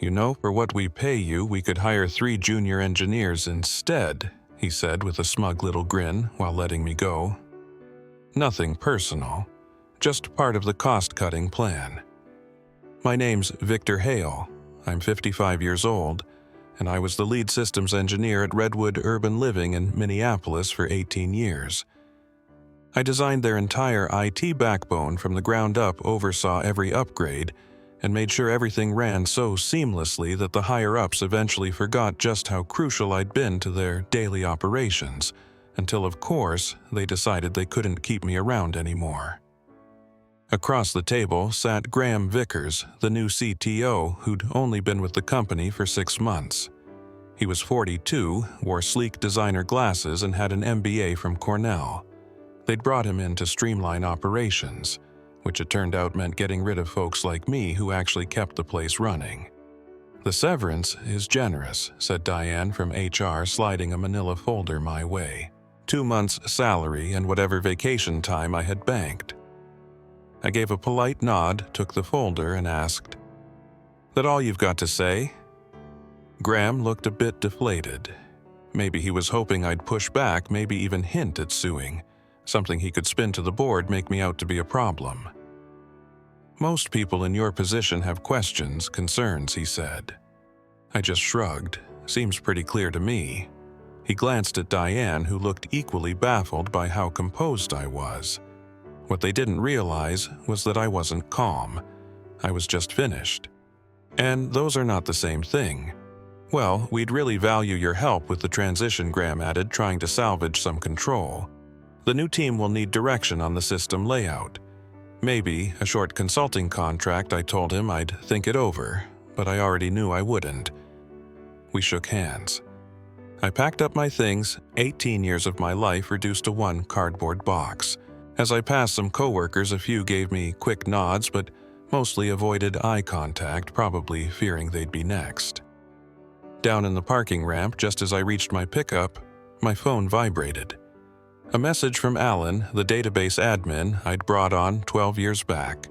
"You know, for what we pay you, we could hire 3 junior engineers instead," he said with a smug little grin while letting me go. Nothing personal, just part of the cost-cutting plan. My name's Victor Hale. I'm 55 years old, and I was the lead systems engineer at Redwood Urban Living in Minneapolis for 18 years. I designed their entire IT backbone from the ground up, oversaw every upgrade, and made sure everything ran so seamlessly that the higher-ups eventually forgot just how crucial I'd been to their daily operations, until of course they decided they couldn't keep me around anymore. Across the table sat Graham Vickers, the new CTO who'd only been with the company for 6 months. He was 42, wore sleek designer glasses, and had an MBA from Cornell. They'd brought him in to streamline operations, which it turned out meant getting rid of folks like me who actually kept the place running. "The severance is generous," said Diane from HR, sliding a manila folder my way. 2 months' salary and whatever vacation time I had banked. I gave a polite nod, took the folder, and asked, "That all you've got to say?" Graham looked a bit deflated. Maybe he was hoping I'd push back, maybe even hint at suing, something he could spin to the board, make me out to be a problem. "Most people in your position have questions, concerns," he said. I just shrugged. "Seems pretty clear to me." He glanced at Diane, who looked equally baffled by how composed I was. What they didn't realize was that I wasn't calm. I was just finished. "And those are not the same thing." "Well, we'd really value your help with the transition," Graham added, trying to salvage some control. "The new team will need direction on the system layout. Maybe a short consulting contract." I told him I'd think it over, but I already knew I wouldn't. We shook hands. I packed up my things, 18 years of my life reduced to one cardboard box. As I passed some coworkers, a few gave me quick nods, but mostly avoided eye contact, probably fearing they'd be next. Down in the parking ramp, just as I reached my pickup, my phone vibrated. A message from Alan, the database admin I'd brought on 12 years back.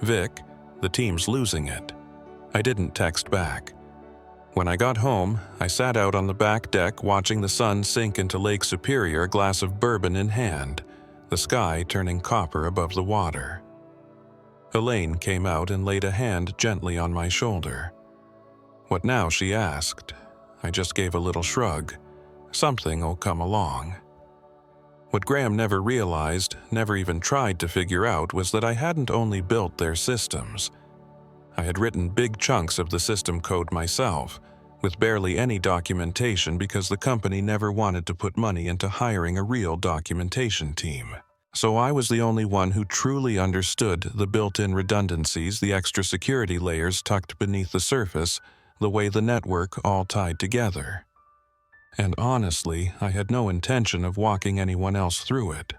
"Vic, the team's losing it." I didn't text back. When I got home, I sat out on the back deck watching the sun sink into Lake Superior, a glass of bourbon in hand, the sky turning copper above the water. Elaine came out and laid a hand gently on my shoulder. "What now?" she asked. I just gave a little shrug. "Something'll come along." What Graham never realized, never even tried to figure out, was that I hadn't only built their systems. I had written big chunks of the system code myself, with barely any documentation because the company never wanted to put money into hiring a real documentation team. So I was the only one who truly understood the built-in redundancies, the extra security layers tucked beneath the surface, the way the network all tied together. And honestly, I had no intention of walking anyone else through it.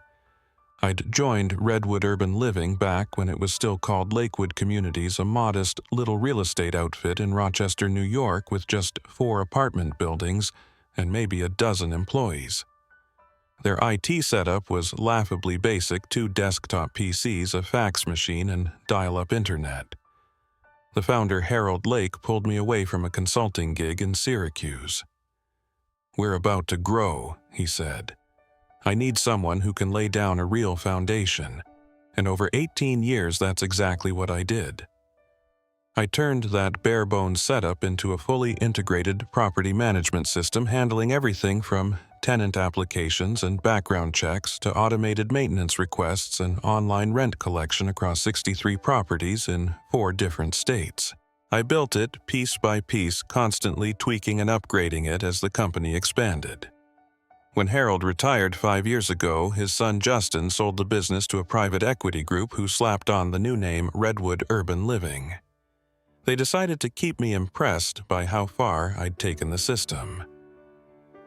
I'd joined Redwood Urban Living back when it was still called Lakewood Communities, a modest little real estate outfit in Rochester, New York, with just 4 apartment buildings and maybe a dozen employees. Their IT setup was laughably basic: 2 desktop PCs, a fax machine, and dial-up internet. The founder, Harold Lake, pulled me away from a consulting gig in Syracuse. "We're about to grow," he said. "I need someone who can lay down a real foundation." And over 18 years, that's exactly what I did. I turned that bare-bones setup into a fully integrated property management system, handling everything from tenant applications and background checks to automated maintenance requests and online rent collection across 63 properties in 4 different states. I built it piece by piece, constantly tweaking and upgrading it as the company expanded. When Harold retired 5 years ago, his son Justin sold the business to a private equity group who slapped on the new name Redwood Urban Living. They decided to keep me impressed by how far I'd taken the system.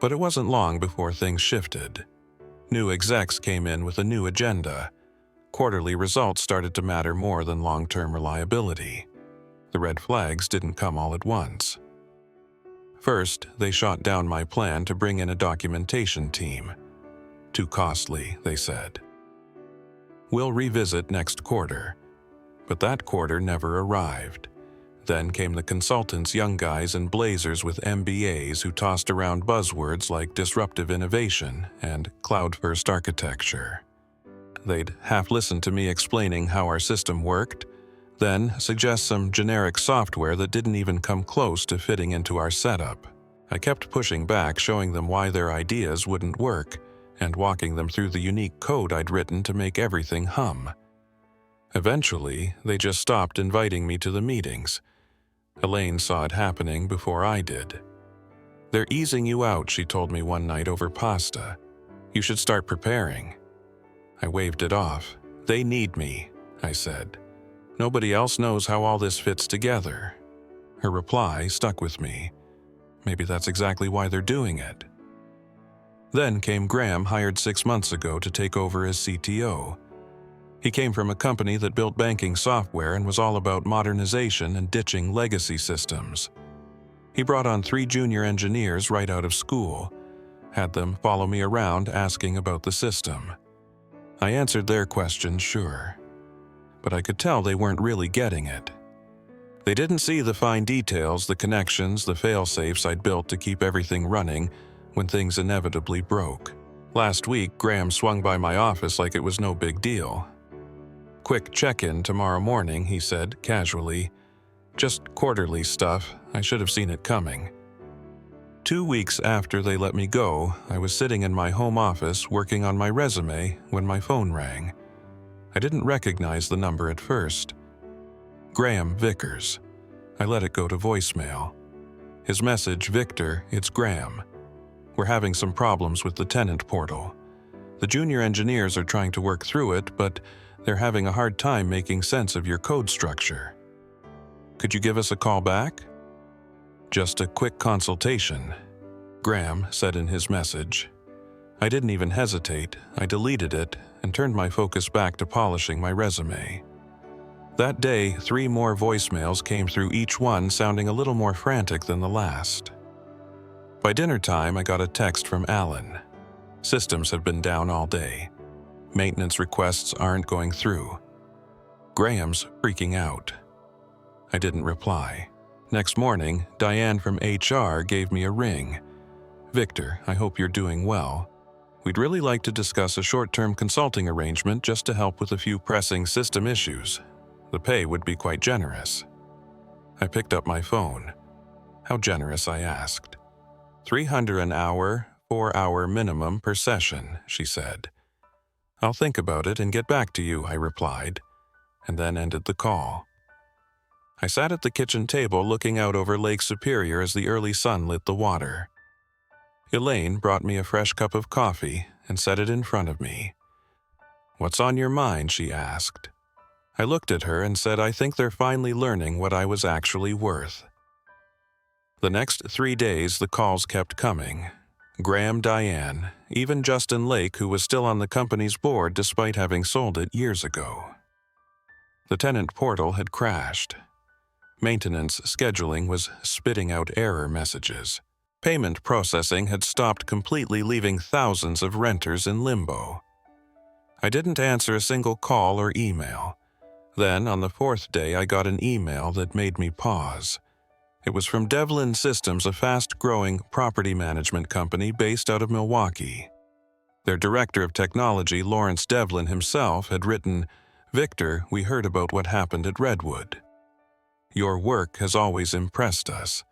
But it wasn't long before things shifted. New execs came in with a new agenda. Quarterly results started to matter more than long-term reliability. The red flags didn't come all at once. First, they shot down my plan to bring in a documentation team. "Too costly," they said. "We'll revisit next quarter." But that quarter never arrived. Then came the consultants, young guys in blazers with MBAs who tossed around buzzwords like disruptive innovation and cloud-first architecture. They'd half listen to me explaining how our system worked, then suggest some generic software that didn't even come close to fitting into our setup. I kept pushing back, showing them why their ideas wouldn't work, and walking them through the unique code I'd written to make everything hum. Eventually, they just stopped inviting me to the meetings. Elaine saw it happening before I did. "They're easing you out," she told me one night over pasta. "You should start preparing." I waved it off. "They need me," I said. "Nobody else knows how all this fits together." Her reply stuck with me. Maybe that's exactly why they're doing it. Then came Graham, hired 6 months ago to take over as CTO. He came from a company that built banking software and was all about modernization and ditching legacy systems. He brought on 3 junior engineers right out of school, had them follow me around asking about the system. I answered their questions, sure, but I could tell they weren't really getting it. They didn't see the fine details, the connections, the fail-safes I'd built to keep everything running when things inevitably broke. Last week, Graham swung by my office like it was no big deal. "Quick check-in tomorrow morning," he said, casually. "Just quarterly stuff. I should have seen it coming." 2 weeks after they let me go, I was sitting in my home office working on my resume when my phone rang. I didn't recognize the number at first. Graham Vickers. I let it go to voicemail. His message, "Victor, it's Graham. We're having some problems with the tenant portal. The junior engineers are trying to work through it, but they're having a hard time making sense of your code structure. Could you give us a call back?" "Just a quick consultation," Graham said in his message. I didn't even hesitate. I deleted it and turned my focus back to polishing my resume. That day, 3 more voicemails came through, each one sounding a little more frantic than the last. By dinner time, I got a text from Alan. Systems have been down all day. Maintenance requests aren't going through. Graham's freaking out. I didn't reply. Next morning, Diane from HR gave me a ring. "Victor, I hope you're doing well. We'd really like to discuss a short-term consulting arrangement just to help with a few pressing system issues. The pay would be quite generous." I picked up my phone. "How generous?" I asked. $300 an hour, 4-hour minimum per session," she said. "I'll think about it and get back to you," I replied, and then ended the call. I sat at the kitchen table looking out over Lake Superior as the early sun lit the water. Elaine brought me a fresh cup of coffee and set it in front of me. "What's on your mind?" she asked. I looked at her and said, "I think they're finally learning what I was actually worth." The next 3 days, the calls kept coming. Graham, Diane, even Justin Lake, who was still on the company's board despite having sold it years ago. The tenant portal had crashed. Maintenance scheduling was spitting out error messages. Payment processing had stopped completely, leaving thousands of renters in limbo. I didn't answer a single call or email. Then, on the 4th day, I got an email that made me pause. It was from Devlin Systems, a fast-growing property management company based out of Milwaukee. Their director of technology, Lawrence Devlin himself, had written, "Victor, we heard about what happened at Redwood. Your work has always impressed us.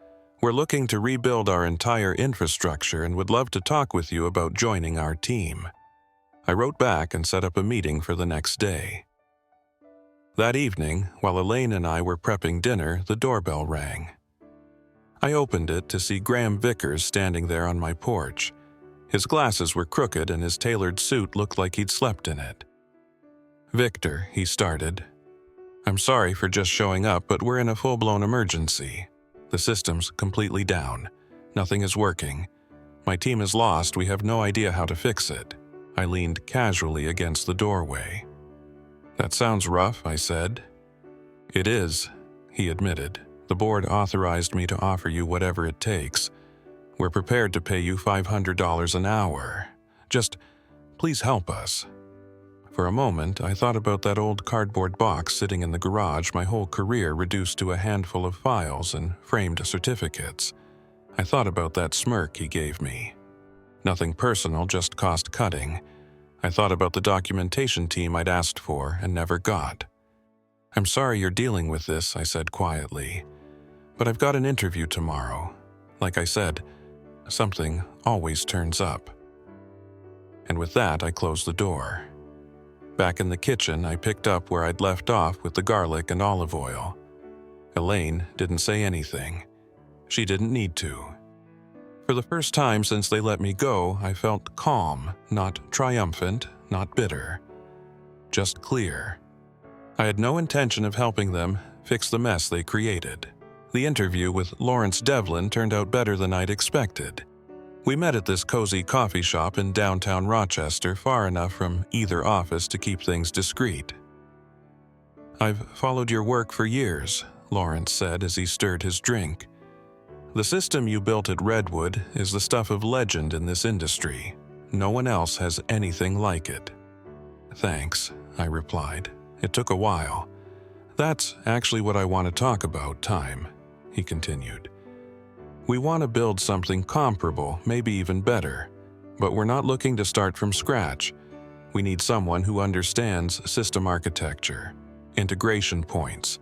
We're looking to rebuild our entire infrastructure and would love to talk with you about joining our team." I wrote back and set up a meeting for the next day. That evening, while Elaine and I were prepping dinner, the doorbell rang. I opened it to see Graham Vickers standing there on my porch. His glasses were crooked and his tailored suit looked like he'd slept in it. "Victor," he started. "I'm sorry for just showing up, but we're in a full-blown emergency. The system's completely down. Nothing is working. My team is lost. We have no idea how to fix it." I leaned casually against the doorway. "That sounds rough," I said. "It is," he admitted. "The board authorized me to offer you whatever it takes. We're prepared to pay you $500 an hour. Just, please help us." For a moment, I thought about that old cardboard box sitting in the garage, my whole career reduced to a handful of files and framed certificates. I thought about that smirk he gave me. Nothing personal, just cost cutting. I thought about the documentation team I'd asked for and never got. "I'm sorry you're dealing with this," I said quietly, "but I've got an interview tomorrow. Like I said, something always turns up." And with that, I closed the door. Back in the kitchen, I picked up where I'd left off with the garlic and olive oil. Elaine didn't say anything. She didn't need to. For the first time since they let me go, I felt calm, not triumphant, not bitter. Just clear. I had no intention of helping them fix the mess they created. The interview with Lawrence Devlin turned out better than I'd expected. We met at this cozy coffee shop in downtown Rochester, far enough from either office to keep things discreet. "I've followed your work for years," Lawrence said as he stirred his drink. "The system you built at Redwood is the stuff of legend in this industry. No one else has anything like it." "Thanks," I replied. "It took a while." "That's actually what I want to talk about, Time," he continued. "We want to build something comparable, maybe even better, but we're not looking to start from scratch. We need someone who understands system architecture, integration points,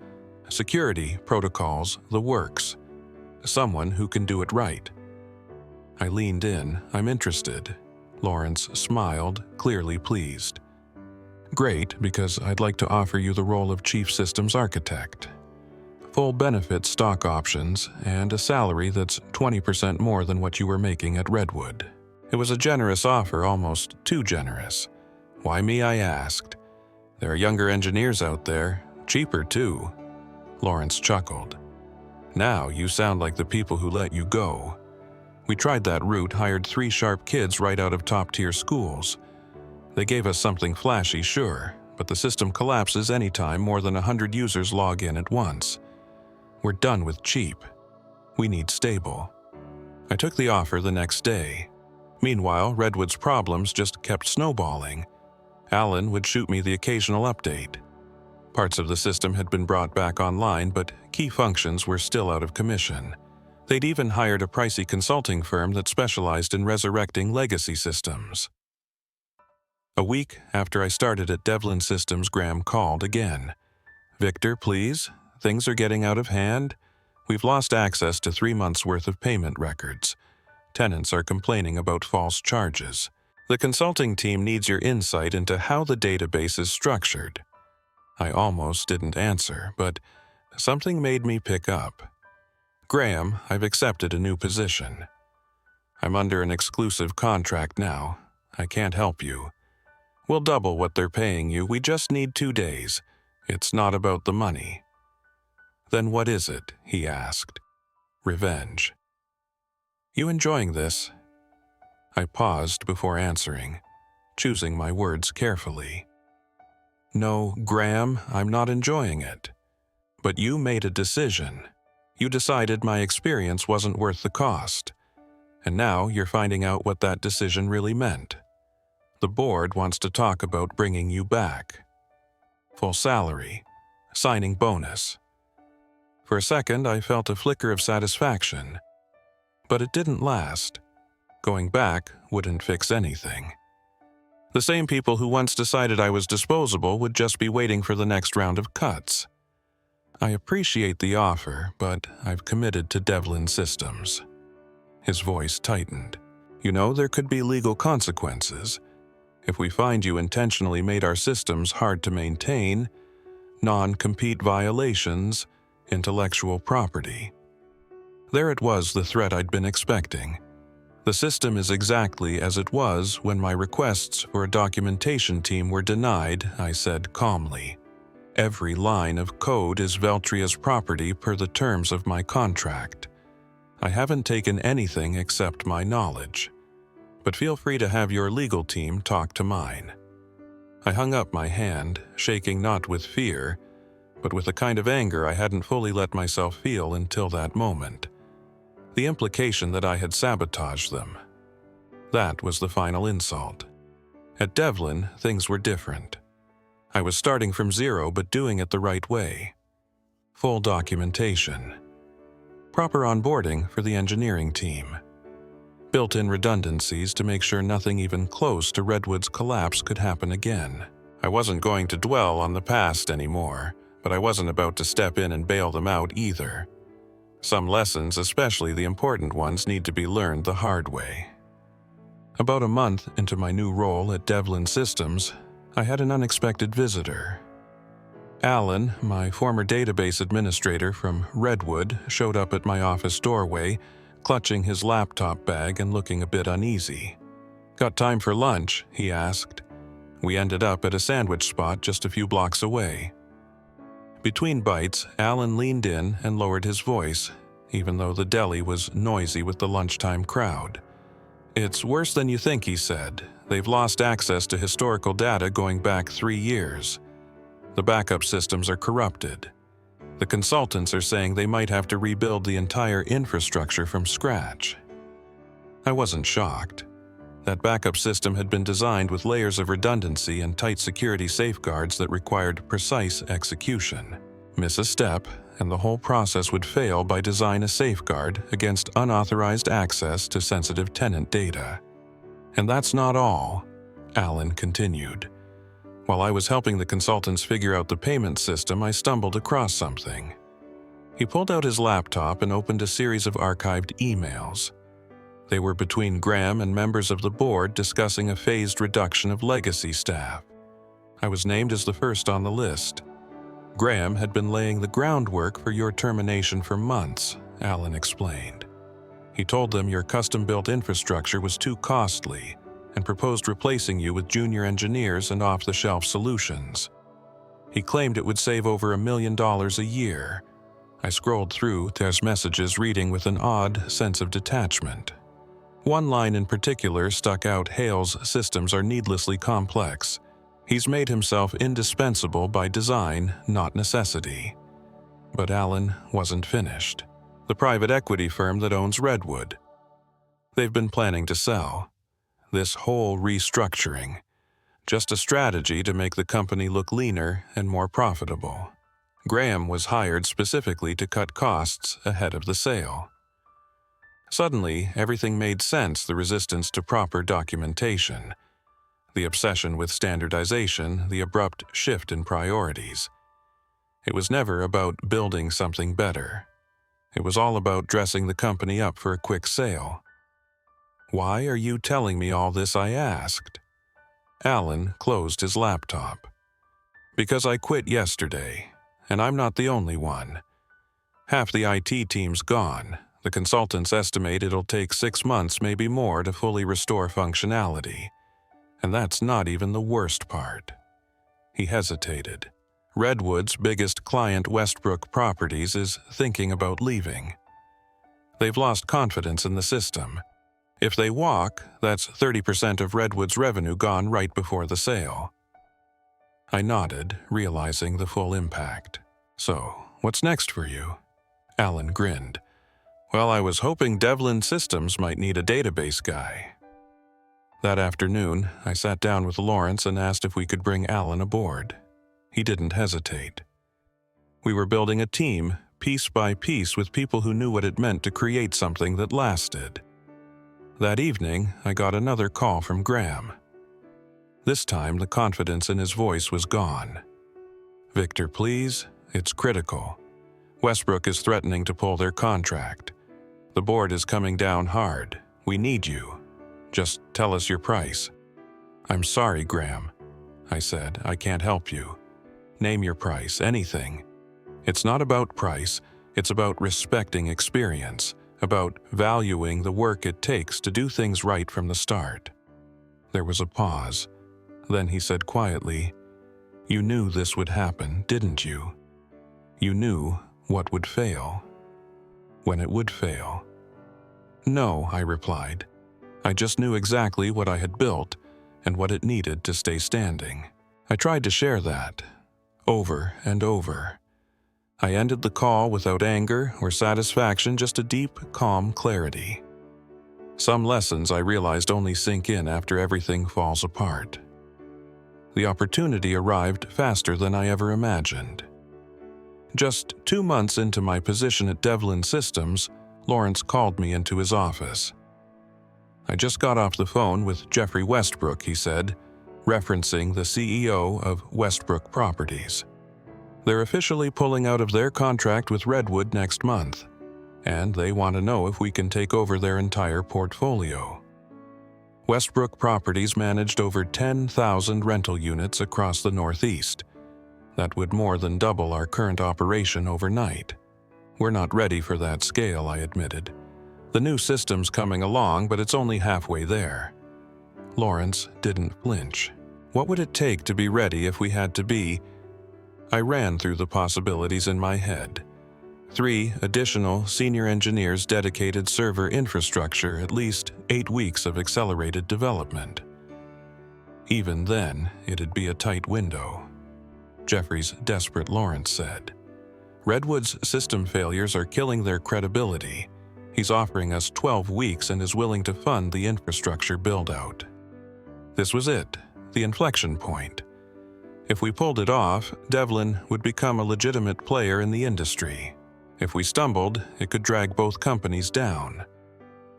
security protocols, the works. Someone who can do it right." I leaned in. "I'm interested." Lawrence smiled, clearly pleased. "Great, because I'd like to offer you the role of Chief Systems Architect. Full benefit stock options, and a salary that's 20% more than what you were making at Redwood." It was a generous offer, almost too generous. "Why me?" I asked. "There are younger engineers out there, cheaper too." Lawrence chuckled. "Now you sound like the people who let you go. We tried that route, hired 3 sharp kids right out of top-tier schools. They gave us something flashy, sure, but the system collapses anytime more than 100 users log in at once. We're done with cheap. We need stable." I took the offer the next day. Meanwhile, Redwood's problems just kept snowballing. Alan would shoot me the occasional update. Parts of the system had been brought back online, but key functions were still out of commission. They'd even hired a pricey consulting firm that specialized in resurrecting legacy systems. A week after I started at Devlin Systems, Graham called again. "Victor, please. Things are getting out of hand. We've lost access to 3 months' worth of payment records. Tenants are complaining about false charges. The consulting team needs your insight into how the database is structured." I almost didn't answer, but something made me pick up. "Graham, I've accepted a new position. I'm under an exclusive contract now. I can't help you. We'll double what they're paying you. We just need 2 days. It's not about the money." "Then what is it?" he asked. "Revenge." "You enjoying this?" I paused before answering, choosing my words carefully. "No, Graham, I'm not enjoying it. But you made a decision. You decided my experience wasn't worth the cost. And now you're finding out what that decision really meant. The board wants to talk about bringing you back. Full salary, signing bonus." For a second, I felt a flicker of satisfaction. But it didn't last. Going back wouldn't fix anything. The same people who once decided I was disposable would just be waiting for the next round of cuts. "I appreciate the offer, but I've committed to Devlin Systems." His voice tightened. "You know, there could be legal consequences. If we find you intentionally made our systems hard to maintain, non-compete violations, intellectual property." There it was, the threat I'd been expecting. The system is exactly as it was when my requests for a documentation team were denied, I said calmly. "Every line of code is Veltria's property per the terms of my contract. I haven't taken anything except my knowledge. But feel free to have your legal team talk to mine." I hung up my hand, shaking not with fear, but with a kind of anger I hadn't fully let myself feel until that moment. The implication that I had sabotaged them. That was the final insult. At Devlin, things were different. I was starting from zero but doing it the right way. Full documentation. Proper onboarding for the engineering team. Built-in redundancies to make sure nothing even close to Redwood's collapse could happen again. I wasn't going to dwell on the past anymore, but I wasn't about to step in and bail them out either. Some lessons, especially the important ones, need to be learned the hard way. About a month into my new role at Devlin Systems, I had an unexpected visitor. Alan, my former database administrator from Redwood, showed up at my office doorway, clutching his laptop bag and looking a bit uneasy. "Got time for lunch?" he asked. We ended up at a sandwich spot just a few blocks away. Between bites, Alan leaned in and lowered his voice, even though the deli was noisy with the lunchtime crowd. "It's worse than you think," he said. "They've lost access to historical data going back 3 years. The backup systems are corrupted. The consultants are saying they might have to rebuild the entire infrastructure from scratch." I wasn't shocked. That backup system had been designed with layers of redundancy and tight security safeguards that required precise execution. Miss a step, and the whole process would fail by design a safeguard against unauthorized access to sensitive tenant data. "And that's not all," Alan continued. "While I was helping the consultants figure out the payment system, I stumbled across something." He pulled out his laptop and opened a series of archived emails. They were between Graham and members of the board discussing a phased reduction of legacy staff. I was named as the first on the list. "Graham had been laying the groundwork for your termination for months," Alan explained. "He told them your custom-built infrastructure was too costly and proposed replacing you with junior engineers and off-the-shelf solutions. He claimed it would save over $1 million a year." I scrolled through There's messages, reading with an odd sense of detachment. One line in particular stuck out. "Hale's systems are needlessly complex. He's made himself indispensable by design, not necessity." But Alan wasn't finished. "The private equity firm that owns Redwood. They've been planning to sell. This whole restructuring, just a strategy to make the company look leaner and more profitable. Graham was hired specifically to cut costs ahead of the sale." Suddenly, everything made sense. The resistance to proper documentation, the obsession with standardization, the abrupt shift in priorities. It was never about building something better. It was all about dressing the company up for a quick sale. "Why are you telling me all this?" I asked. Alan closed his laptop. "Because I quit yesterday, and I'm not the only one. Half the IT team's gone. The consultants estimate it'll take 6 months, maybe more, to fully restore functionality. And that's not even the worst part." He hesitated. "Redwood's biggest client, Westbrook Properties, is thinking about leaving. They've lost confidence in the system. If they walk, that's 30% of Redwood's revenue gone right before the sale." I nodded, realizing the full impact. "So, what's next for you?" Alan grinned. "Well, I was hoping Devlin Systems might need a database guy." That afternoon, I sat down with Lawrence and asked if we could bring Alan aboard. He didn't hesitate. We were building a team, piece by piece, with people who knew what it meant to create something that lasted. That evening, I got another call from Graham. This time, the confidence in his voice was gone. "Victor, please, it's critical. Westbrook is threatening to pull their contract. The board is coming down hard. We need you. Just tell us your price." "I'm sorry, Graham," I said. "I can't help you. Name your price, anything. It's not about price, it's about respecting experience, about valuing the work it takes to do things right from the start." There was a pause. Then he said quietly, "You knew this would happen, didn't you? You knew what would fail, when it would fail." "No," I replied. "I just knew exactly what I had built and what it needed to stay standing." I tried to share that, over and over. I ended the call without anger or satisfaction, just a deep, calm clarity. Some lessons I realized only sink in after everything falls apart. The opportunity arrived faster than I ever imagined. Just 2 months into my position at Devlin Systems, Lawrence called me into his office. "I just got off the phone with Jeffrey Westbrook," he said, referencing the CEO of Westbrook Properties. "They're officially pulling out of their contract with Redwood next month, and they want to know if we can take over their entire portfolio." Westbrook Properties managed over 10,000 rental units across the Northeast. That would more than double our current operation overnight. "We're not ready for that scale," I admitted. "The new system's coming along, but it's only halfway there." Lawrence didn't flinch. "What would it take to be ready if we had to be?" I ran through the possibilities in my head. 3 additional senior engineers dedicated server infrastructure, at least 8 weeks of accelerated development. Even then, it'd be a tight window. Jeffrey's desperate Lawrence said. "Redwood's system failures are killing their credibility. He's offering us 12 weeks and is willing to fund the infrastructure build-out." This was it, the inflection point. If we pulled it off, Devlin would become a legitimate player in the industry. If we stumbled, it could drag both companies down.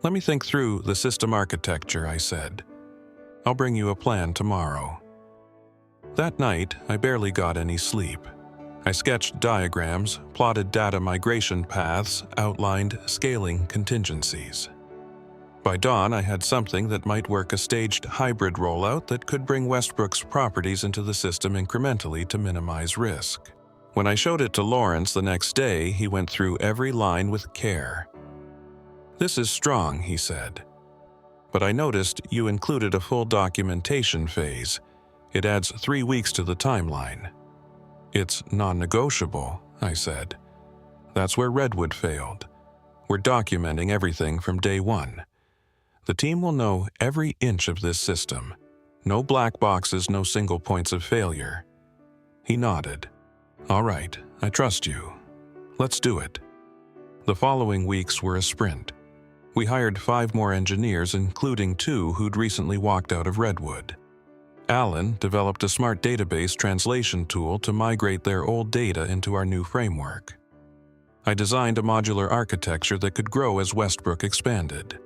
"Let me think through the system architecture," I said. "I'll bring you a plan tomorrow." That night, I barely got any sleep. I sketched diagrams, plotted data migration paths, outlined scaling contingencies. By dawn, I had something that might work: a staged hybrid rollout that could bring Westbrook's properties into the system incrementally to minimize risk. When I showed it to Lawrence the next day, he went through every line with care. "This is strong," he said. "But I noticed you included a full documentation phase. It adds 3 weeks to the timeline." "It's non-negotiable," I said. "That's where Redwood failed. We're documenting everything from day one. The team will know every inch of this system. No black boxes, no single points of failure." He nodded. "All right, I trust you. Let's do it." The following weeks were a sprint. We hired 5 more engineers, including 2 who'd recently walked out of Redwood. Alan developed a smart database translation tool to migrate their old data into our new framework. I designed a modular architecture that could grow as Westbrook expanded.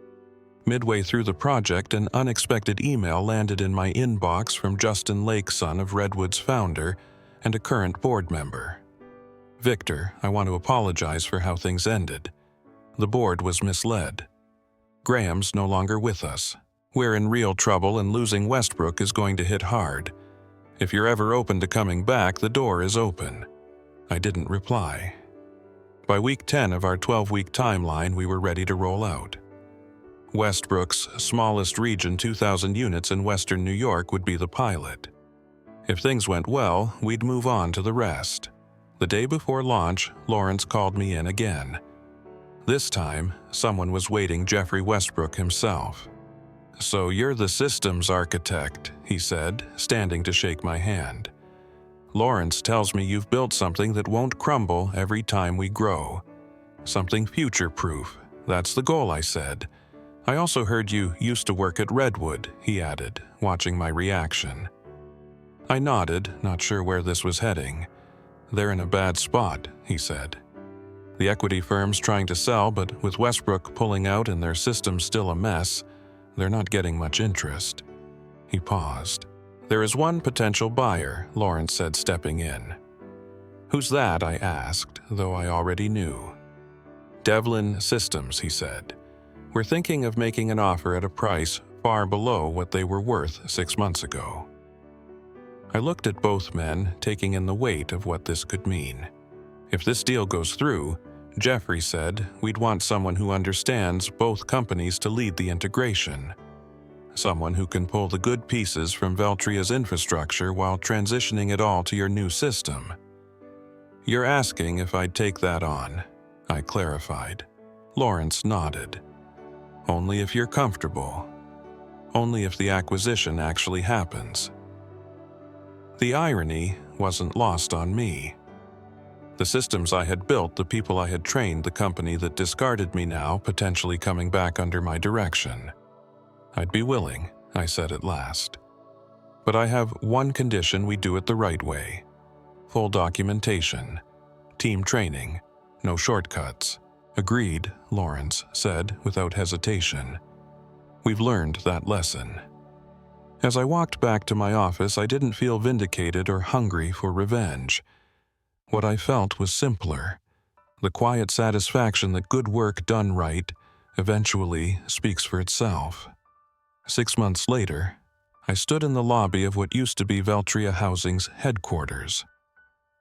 Midway through the project, an unexpected email landed in my inbox from Justin Lake, son of Redwood's founder and a current board member. "Victor, I want to apologize for how things ended. The board was misled. Graham's no longer with us. We're in real trouble and losing Westbrook is going to hit hard. If you're ever open to coming back, the door is open." I didn't reply. By week 10 of our 12-week timeline, we were ready to roll out. Westbrook's smallest region, 2,000 units in western New York, would be the pilot. If things went well, we'd move on to the rest. The day before launch, Lawrence called me in again. This time, someone was waiting: Jeffrey Westbrook himself. "So you're the systems architect," he said, standing to shake my hand. "Lawrence tells me you've built something that won't crumble every time we grow. Something future-proof. That's the goal," I said. "I also heard you used to work at Redwood," he added, watching my reaction. I nodded, not sure where this was heading. "They're in a bad spot," he said. "The equity firm's trying to sell, but with Westbrook pulling out and their system still a mess, they're not getting much interest." He paused. "There is one potential buyer," Lawrence said, stepping in. "Who's that?" I asked, though I already knew. "Devlin Systems," he said. "We're thinking of making an offer at a price far below what they were worth 6 months ago." I looked at both men, taking in the weight of what this could mean. If this deal goes through, Jeffrey said, we'd want someone who understands both companies to lead the integration. Someone who can pull the good pieces from Veltria's infrastructure while transitioning it all to your new system. "You're asking if I'd take that on," I clarified. Lawrence nodded. "Only if you're comfortable. Only if the acquisition actually happens." The irony wasn't lost on me. The systems I had built, the people I had trained, the company that discarded me now potentially coming back under my direction. "I'd be willing," I said at last. But I have one condition: we do it the right way. Full documentation. Team training. No shortcuts. Agreed, Lawrence said without hesitation. We've learned that lesson. As I walked back to my office, I didn't feel vindicated or hungry for revenge. What I felt was simpler. The quiet satisfaction that good work done right eventually speaks for itself. 6 months later, I stood in the lobby of what used to be Veltria Housing's headquarters.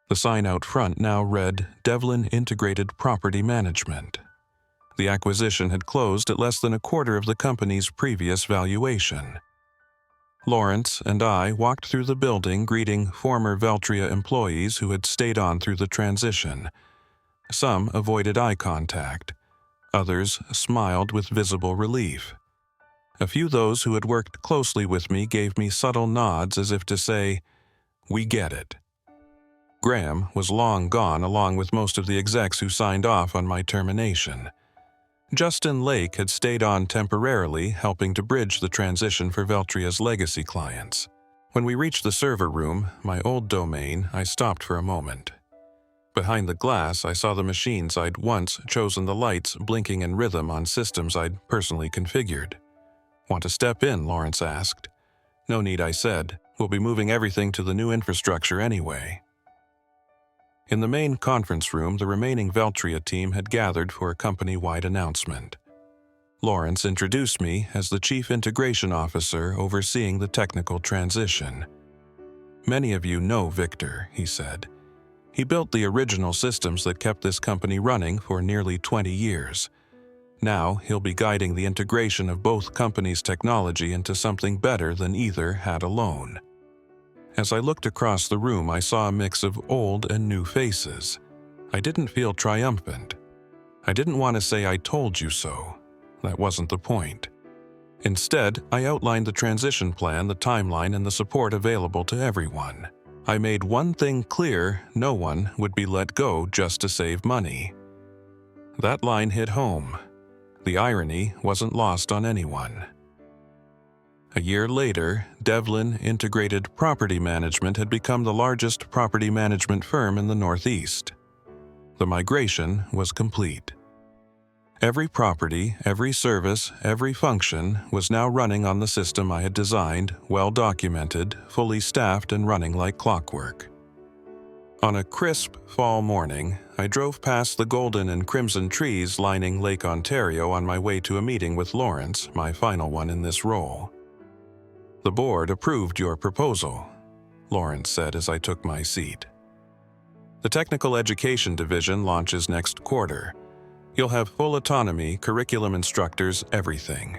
The sign out front now read Devlin Integrated Property Management. The acquisition had closed at less than a quarter of the company's previous valuation. Lawrence and I walked through the building, greeting former Veltria employees who had stayed on through the transition. Some avoided eye contact. Others smiled with visible relief. A few those who had worked closely with me gave me subtle nods as if to say, "We get it." Graham was long gone, along with most of the execs who signed off on my termination. Justin Lake had stayed on temporarily, helping to bridge the transition for Veltria's legacy clients. When we reached the server room, my old domain, I stopped for a moment. Behind the glass, I saw the machines I'd once chosen, the lights blinking in rhythm on systems I'd personally configured. "Want to step in?" Lawrence asked. "No need," I said. "We'll be moving everything to the new infrastructure anyway." In the main conference room, the remaining Veltria team had gathered for a company-wide announcement. Lawrence introduced me as the Chief Integration Officer overseeing the technical transition. "Many of you know Victor," he said. "He built the original systems that kept this company running for nearly 20 years. Now he'll be guiding the integration of both companies' technology into something better than either had alone." As I looked across the room, I saw a mix of old and new faces. I didn't feel triumphant. I didn't want to say "I told you so." That wasn't the point. Instead, I outlined the transition plan, the timeline, and the support available to everyone. I made one thing clear: no one would be let go just to save money. That line hit home. The irony wasn't lost on anyone. A year later, Devlin Integrated Property Management had become the largest property management firm in the Northeast. The migration was complete. Every property, every service, every function was now running on the system I had designed, well documented, fully staffed, and running like clockwork. On a crisp fall morning, I drove past the golden and crimson trees lining Lake Ontario on my way to a meeting with Lawrence, my final one in this role. "The board approved your proposal," Lawrence said as I took my seat. "The Technical Education Division launches next quarter. You'll have full autonomy, curriculum instructors, everything.